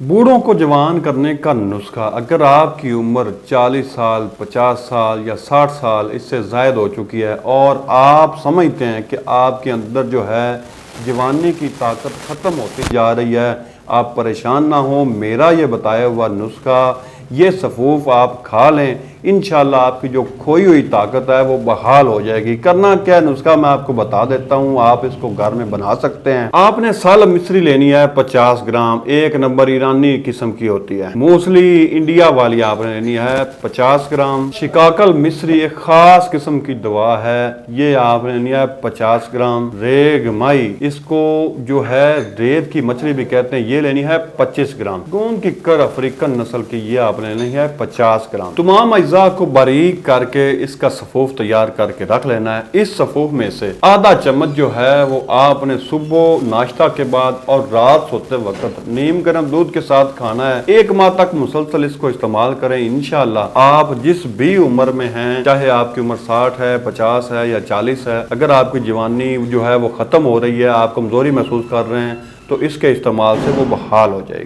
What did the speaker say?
बूढ़ों को जवान करने का नुस्खा। अगर आपकी उम्र 40 साल, 50 साल या 60 साल इससे ज़ायद हो चुकी है और आप समझते हैं कि आपके अंदर जो है जवानी की ताकत ख़त्म होती जा रही है, आप परेशान ना हो। मेरा ये बताया हुआ नुस्खा, ये सफ़ूफ आप खा लें, इंशाल्लाह आपकी जो खोई हुई ताकत है वो बहाल हो जाएगी। करना क्या नुस्खा मैं आपको बता देता हूँ, आप इसको घर में बना सकते हैं। आपने साल मिश्री लेनी है 50 ग्राम, एक नंबर ईरानी किस्म की होती है। मूसली इंडिया वाली आपने लेनी है 50 ग्राम। शिकाकल मिश्री एक खास किस्म की दवा है, ये आपने लेनी है 50 ग्राम। रेगमाई, इसको जो है रेत की मछली भी कहते हैं, ये लेनी है 25 ग्राम। गूंद की कर अफ्रीकन नस्ल की, ये आपने लेनी है 50 ग्राम। तमाम अज्जा को बारीक करके इसका सफ़ूफ तैयार करके रख लेना है। इस सफ़ूफ में से आधा चम्मच जो है वो आपने सुबह नाश्ता के बाद और रात सोते वक्त नीम गर्म दूध के साथ खाना है। 1 माह तक मुसलसल इसको इस्तेमाल करें। इंशाल्लाह आप जिस भी उम्र में हैं, चाहे आपकी उम्र 60 है, 50 है या 40 है, अगर आपकी जवानी जो है वो ख़त्म हो रही है, आप कमज़ोरी महसूस कर रहे हैं, तो इसके इस्तेमाल से वो बहाल हो जाएगी।